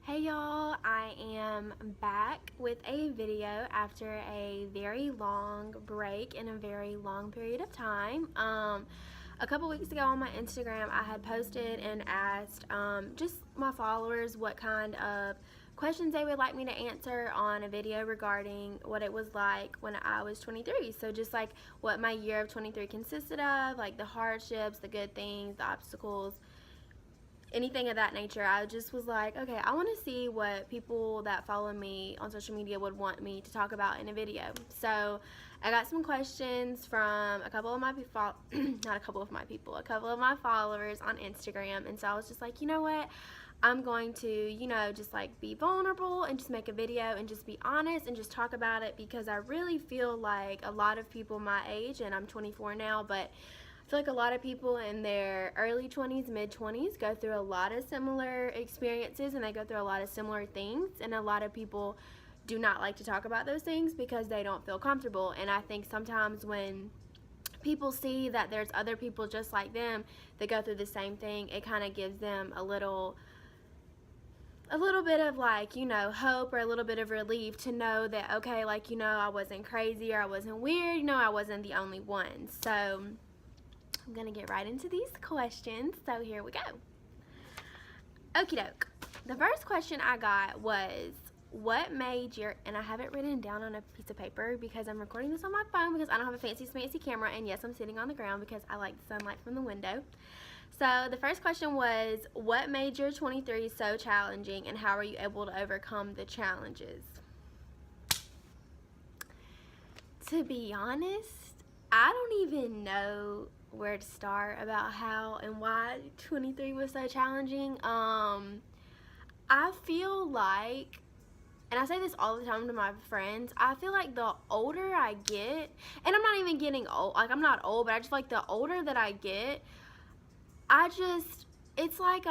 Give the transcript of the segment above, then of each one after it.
Hey y'all, I am back with a video after a very long break in a very long period of time. A couple weeks ago on my Instagram, I had posted and asked just my followers what kind of questions they would like me to answer on a video regarding what it was like when I was 23. So just like what my year of 23 consisted of, like the hardships, the good things, the obstacles, anything of that nature. I just was like, okay, I want to see what people that follow me on social media would want me to talk about in a video. So I got some questions from a couple of my people, not a couple of my people, a couple of my followers on Instagram. And so I was just like, you know what? I'm going to, just like be vulnerable and just make a video and just be honest and just talk about it, because I really feel like a lot of people my age, and I'm 24 now, but I feel like a lot of people in their early 20s, mid 20s go through a lot of similar experiences, and they go through a lot of similar things, and a lot of people do not like to talk about those things because they don't feel comfortable. And I think sometimes when people see that there's other people just like them that go through the same thing, it kind of gives them a little bit of like, hope, or a little bit of relief to know that, okay, like, I wasn't crazy, or I wasn't weird, I wasn't the only one. So I'm gonna get right into these questions, so here we go. Okie doke. The first question I got was, what made your, and I have it written down on a piece of paper because I'm recording this on my phone because I don't have a fancy camera, and yes, I'm sitting on the ground because I like the sunlight from the window. So the first question was, what made your 23 so challenging, and how were you able to overcome the challenges? To be honest, I don't even know where to start about how and why 23 was so challenging. I feel like, and I say this all the time to my friends, I feel like the older I get, and I'm not even getting old, like I'm not old, but I just feel like the older that I get, it's like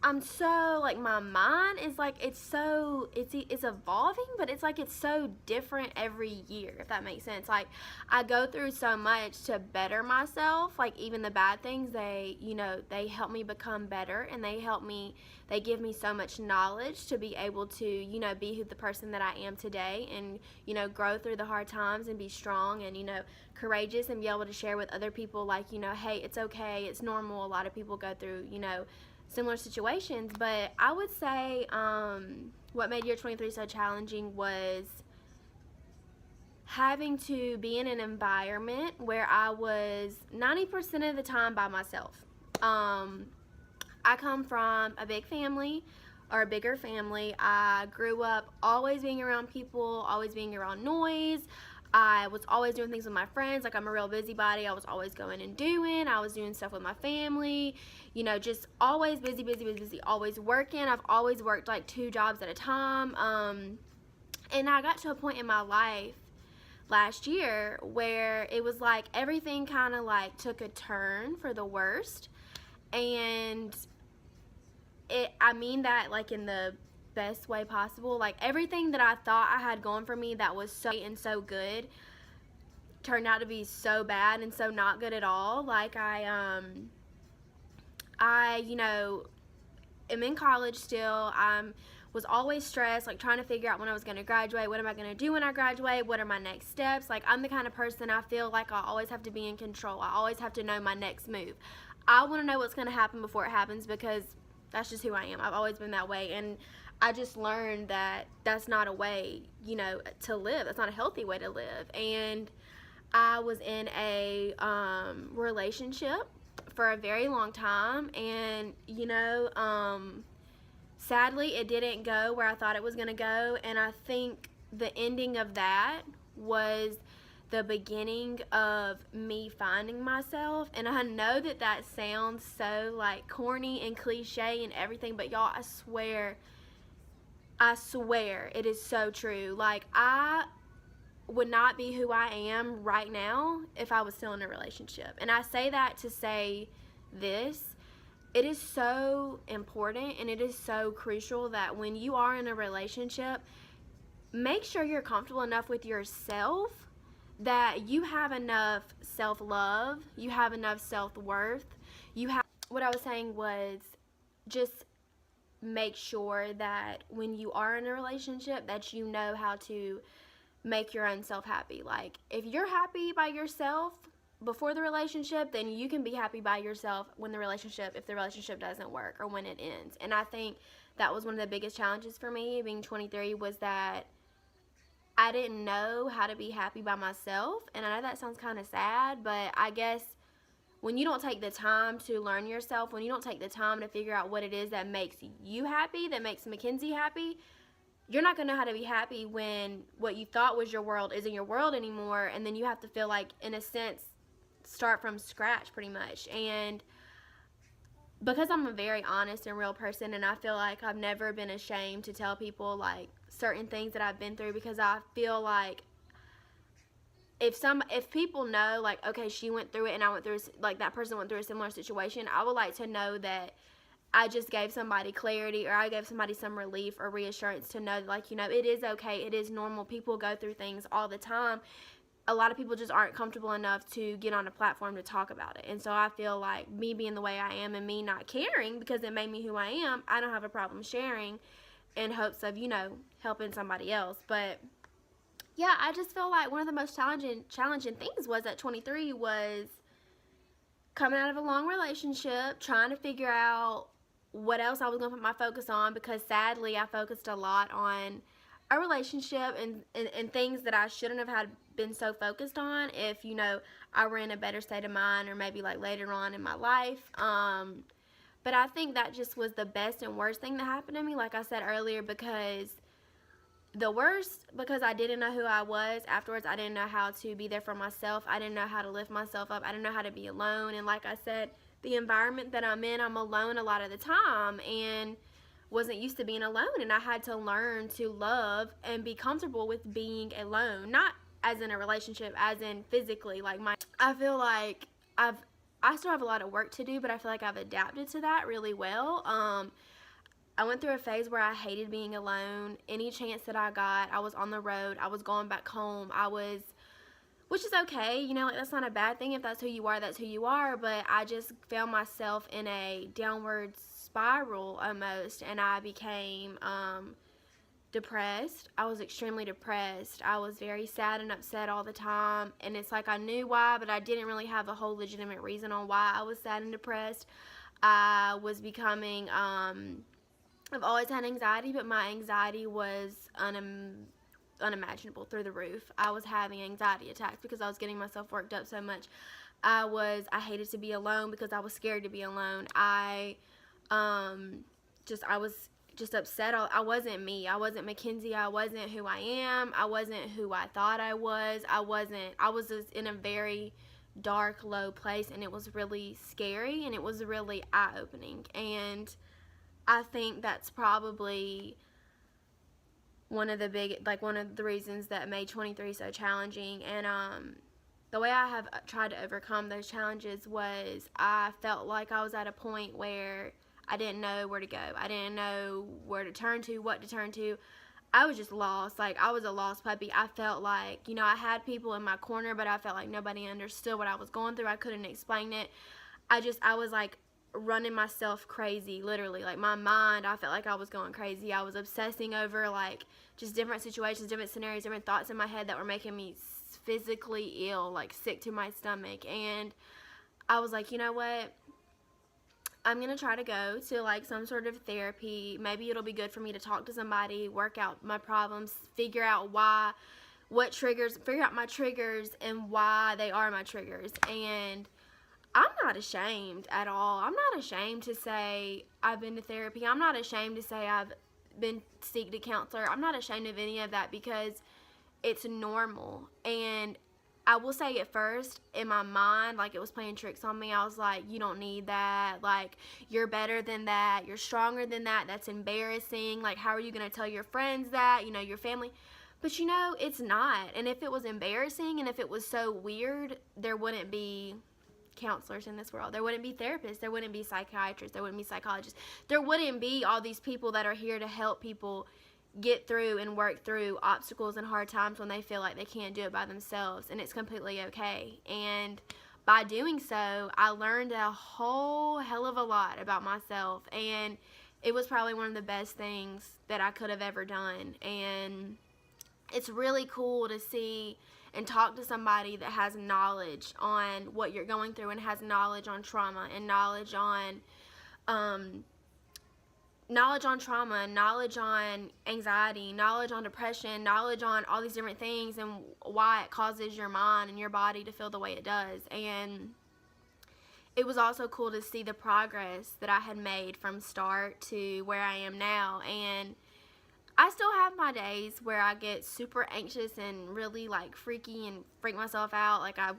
I'm so, like, my mind is like, it's evolving, but it's like it's so different every year, if that makes sense. Like, I go through so much to better myself, like even the bad things, they help me become better, and they give me so much knowledge to be able to, be the person that I am today, and, grow through the hard times and be strong and, courageous, and be able to share with other people, like, hey, it's okay, it's normal. A lot of people go through, similar situations. But I would say what made year 23 so challenging was having to be in an environment where I was 90% of the time by myself. I come from a big family, or a bigger family. I grew up always being around people, always being around noise. I was always doing things with my friends. Like, I'm a real busybody. I was always going and doing. I was doing stuff with my family. Just always busy, always working. I've always worked like 2 jobs at a time. And I got to a point in my life last year where it was like everything kind of like took a turn for the worst. And I mean that like in the best way possible. Like, everything that I thought I had going for me that was so good turned out to be so bad and so not good at all. Like, I am in college still. Was always stressed, like trying to figure out when I was going to graduate, what am I going to do when I graduate, what are my next steps. Like, I'm the kind of person, I feel like I always have to be in control. I always have to know my next move. I want to know what's going to happen before it happens, because that's just who I am. I've always been that way, and I just learned that that's not a way, to live. That's not a healthy way to live. And I was in a relationship for a very long time, and, sadly, it didn't go where I thought it was going to go. And I think the ending of that was the beginning of me finding myself. And I know that that sounds so like corny and cliche and everything, but y'all, I swear it is so true. Like, I would not be who I am right now if I was still in a relationship. And I say that to say this: it is so important, and it is so crucial that when you are in a relationship, make sure you're comfortable enough with yourself that you have enough self-love, you have enough self-worth, what I was saying was, just make sure that when you are in a relationship that you know how to make your own self happy. Like, if you're happy by yourself before the relationship, then you can be happy by yourself when if the relationship doesn't work or when it ends. And I think that was one of the biggest challenges for me being 23, was that I didn't know how to be happy by myself. And I know that sounds kind of sad, but I guess when you don't take the time to learn yourself, when you don't take the time to figure out what it is that makes you happy, that makes McKenzie happy, you're not going to know how to be happy when what you thought was your world isn't your world anymore. And then you have to feel like, in a sense, start from scratch pretty much. And because I'm a very honest and real person, and I feel like I've never been ashamed to tell people like certain things that I've been through, because I feel like if people know, like, okay, she went through it and I went through, like, that person went through a similar situation, I would like to know that I just gave somebody clarity, or I gave somebody some relief or reassurance to know that, like, you know, it is okay, it is normal, people go through things all the time. A lot of people just aren't comfortable enough to get on a platform to talk about it. And so I feel like me being the way I am and me not caring because it made me who I am, I don't have a problem sharing in hopes of, you know, helping somebody else. But yeah, I just feel like one of the most challenging things was at 23 was coming out of a long relationship, trying to figure out what else I was going to put my focus on, because sadly I focused a lot on a relationship and things that I shouldn't have had been so focused on if, you know, I were in a better state of mind, or maybe like later on in my life. But I think that just was the best and worst thing that happened to me, like I said earlier, because the worst, because I didn't know who I was afterwards. I didn't know how to be there for myself. I didn't know how to lift myself up. I didn't know how to be alone. And like I said, the environment that I'm in, I'm alone a lot of the time and wasn't used to being alone. And I had to learn to love and be comfortable with being alone. Not as in a relationship, as in physically. Like, I feel like I still have a lot of work to do, but I feel like I've adapted to that really well. I went through a phase where I hated being alone. Any chance that I got, I was on the road. I was going back home. Which is okay, you know, like, that's not a bad thing. If that's who you are, that's who you are. But I just found myself in a downward spiral almost, and I became depressed. I was extremely depressed. I was very sad and upset all the time. And it's like I knew why, but I didn't really have a whole legitimate reason on why I was sad and depressed. I was becoming I've always had anxiety, but my anxiety was unimaginable, through the roof. I was having anxiety attacks because I was getting myself worked up so much. I hated to be alone because I was scared to be alone. I was just upset. I wasn't me. I wasn't McKenzie. I wasn't who I am. I wasn't who I thought I was. I was just in a very dark, low place, and it was really scary, and it was really eye-opening. And I think that's probably one of the reasons that made 23 so challenging. And the way I have tried to overcome those challenges was I felt like I was at a point where I didn't know where to go. I didn't know where to turn to, what to turn to. I was just lost. Like, I was a lost puppy. I felt like, you know, I had people in my corner, but I felt like nobody understood what I was going through. I couldn't explain it. I was like running myself crazy, literally. Like, my mind, I felt like I was going crazy. I was obsessing over, like, just different situations, different scenarios, different thoughts in my head that were making me physically ill, like sick to my stomach. And I was like, you know what? I'm going to try to go to, like, some sort of therapy. Maybe it'll be good for me to talk to somebody, work out my problems, figure out my triggers and why they are my triggers. And I'm not ashamed at all. I'm not ashamed to say I've been to therapy. I'm not ashamed to say I've been seeked a counselor. I'm not ashamed of any of that because it's normal. And I will say at first, in my mind, like, it was playing tricks on me. I was like, you don't need that. Like, you're better than that. You're stronger than that. That's embarrassing. Like, how are you going to tell your friends that, you know, your family? But, you know, it's not. And if it was embarrassing and if it was so weird, there wouldn't be counselors in this world. There wouldn't be therapists. There wouldn't be psychiatrists. There wouldn't be psychologists. There wouldn't be all these people that are here to help people get through and work through obstacles and hard times when they feel like they can't do it by themselves, and it's completely okay. And by doing so, I learned a whole hell of a lot about myself, and it was probably one of the best things that I could have ever done. And it's really cool to see and talk to somebody that has knowledge on what you're going through, and has knowledge on trauma, and knowledge on trauma, knowledge on anxiety, knowledge on depression, knowledge on all these different things, and why it causes your mind and your body to feel the way it does. And it was also cool to see the progress that I had made from start to where I am now. And I still have my days where I get super anxious and really like freaky and freak myself out like I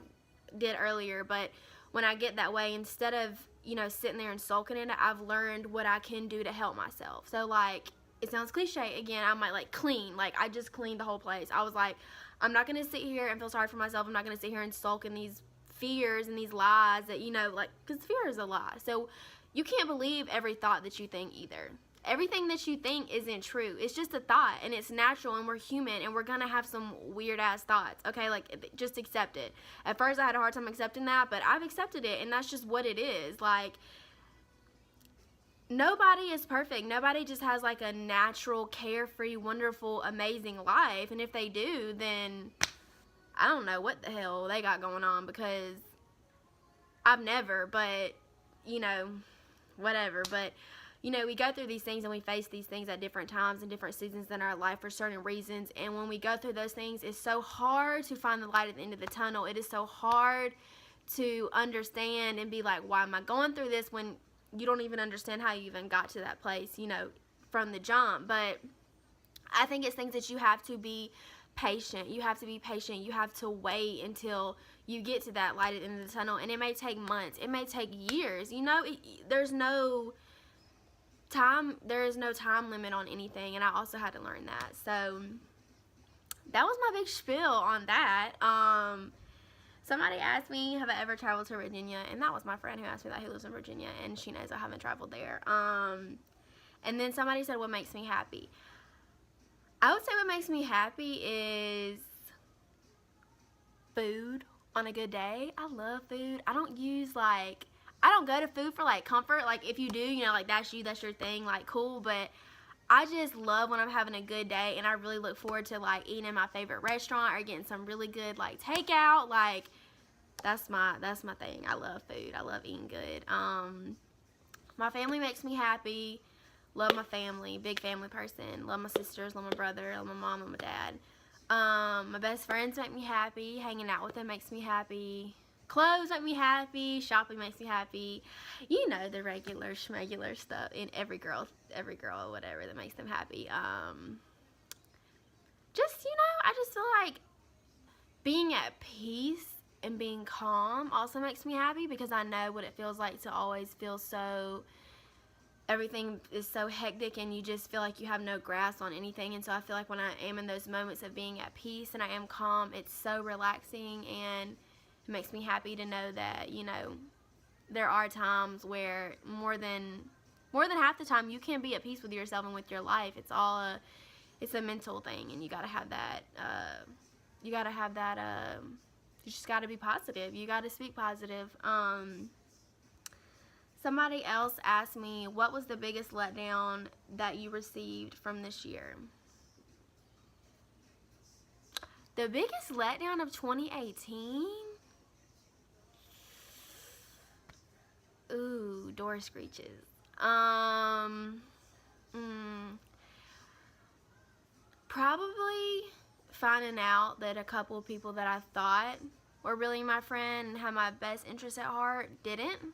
did earlier. But when I get that way, instead of, you know, sitting there and sulking in it, I've learned what I can do to help myself. So like, it sounds cliche again, I might like clean. Like, I just cleaned the whole place. I was like, I'm not going to sit here and feel sorry for myself. I'm not going to sit here and sulk in these fears and these lies that, you know, like, because fear is a lie. So you can't believe every thought that you think either. Everything that you think isn't true. It's just a thought, and it's natural, and we're human, and we're gonna have some weird ass thoughts. Okay, like, just accept it. At first I had a hard time accepting that, but I've accepted it, and that's just what it is. Like, nobody is perfect. Nobody just has like a natural, carefree, wonderful, amazing life. And if they do, then I don't know what the hell they got going on, because I've never, but, you know, whatever. But, you know, we go through these things, and we face these things at different times and different seasons in our life for certain reasons. And when we go through those things, it's so hard to find the light at the end of the tunnel. It is so hard to understand and be like, why am I going through this, when you don't even understand how you even got to that place, you know, from the jump. But I think it's things that you have to be patient. You have to be patient. You have to wait until you get to that light at the end of the tunnel. And it may take months. It may take years. You know, there is no time limit on anything. And I also had to learn that. So that was my big spiel on that. Somebody asked me, have I ever traveled to Virginia? And that was my friend who asked me that, who lives in Virginia, and she knows I haven't traveled there. And then somebody said, what makes me happy? I would say what makes me happy is food on a good day. I love food. I don't go to food for like comfort. Like, if you do, you know, like, that's your thing, like, cool. But I just love when I'm having a good day, and I really look forward to like eating in my favorite restaurant or getting some really good like takeout. Like, that's my thing. I love food. I love eating good. My family makes me happy. Love my family. Big family person. Love my sisters. Love my brother. Love my mom and my dad. My best friends make me happy. Hanging out with them makes me happy. Clothes make me happy. Shopping makes me happy. You know, the regular schmegular stuff in every girl, whatever, that makes them happy. Just, you know, I just feel like being at peace and being calm also makes me happy, because I know what it feels like to always feel so, everything is so hectic and you just feel like you have no grasp on anything. And so I feel like when I am in those moments of being at peace and I am calm, it's so relaxing, and it makes me happy to know that, you know, there are times where more than half the time you can be at peace with yourself and with your life. It's a mental thing, and you gotta have that, you just gotta be positive. You gotta speak positive. Somebody else asked me, what was the biggest letdown that you received from this year? The biggest letdown of 2018? Ooh, door screeches. Probably finding out that a couple of people that I thought were really my friend and had my best interest at heart didn't.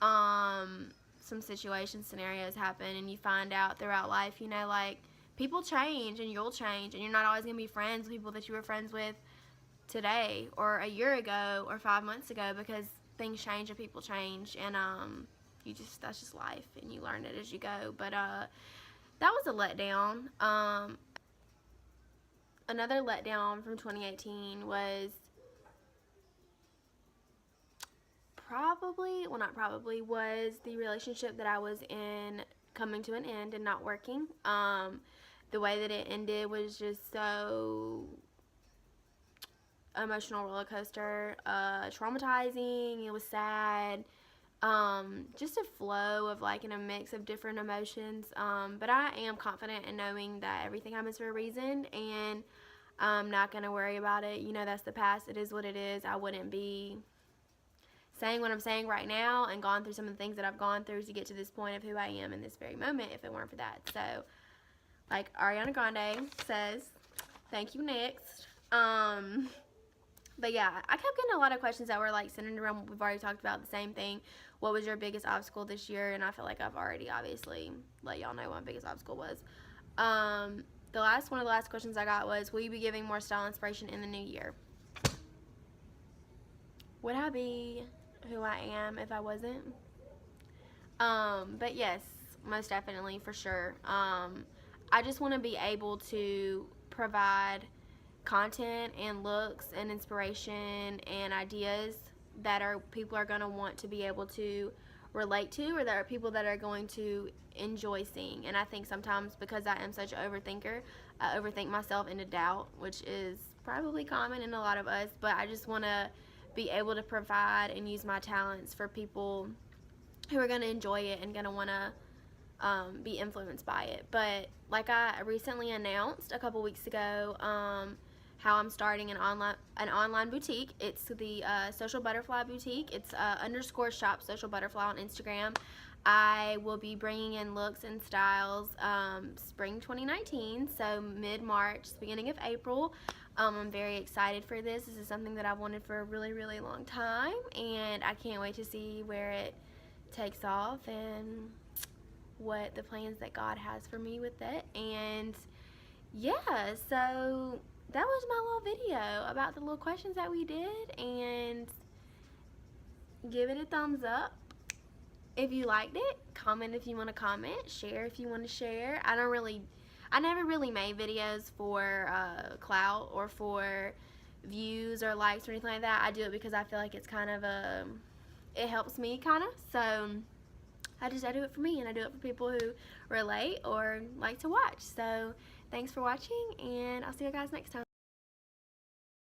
Some scenarios happen, and you find out throughout life, you know, like, people change and you'll change, and you're not always going to be friends with people that you were friends with today or a year ago or 5 months ago, because things change and people change, and that's just life, and you learn it as you go. But that was a letdown. Another letdown from 2018 was was the relationship that I was in coming to an end and not working. The way that it ended was just so emotional roller coaster, traumatizing. It was sad. just a flow of like in a mix of different emotions. But I am confident in knowing that everything happens for a reason, and I'm not going to worry about it. You know, that's the past. It is what it is. I wouldn't be saying what I'm saying right now and gone through some of the things that I've gone through to get to this point of who I am in this very moment if it weren't for that. So, like Ariana Grande says, thank you, next. But yeah, I kept getting a lot of questions that were like centered around what we've already talked about, the same thing. What was your biggest obstacle this year? And I feel like I've already obviously let y'all know what my biggest obstacle was. One of the last questions I got was, will you be giving more style inspiration in the new year? Would I be who I am if I wasn't? But yes, most definitely, for sure. I just want to be able to provide content and looks and inspiration and ideas that people are going to want to be able to relate to, or that are people that are going to enjoy seeing. And I think sometimes, because I am such an overthinker, I overthink myself into doubt, which is probably common in a lot of us. But I just want to be able to provide and use my talents for people who are going to enjoy it and going to want to be influenced by it. But like I recently announced a couple weeks ago, how I'm starting an online boutique. It's the Social Butterfly Boutique. It's _shop Social Butterfly on Instagram. I will be bringing in looks and styles spring 2019, so mid-March, beginning of April. I'm very excited for this. This is something that I've wanted for a really, really long time, and I can't wait to see where it takes off and what the plans that God has for me with it. And yeah, so that was my little video about the little questions that we did, and give it a thumbs up if you liked it. Comment if you want to comment. Share if you want to share. I never really made videos for clout or for views or likes or anything like that. I do it because I feel like it's kind of it helps me kind of. So I do it for me, and I do it for people who relate or like to watch. So thanks for watching, and I'll see you guys next time.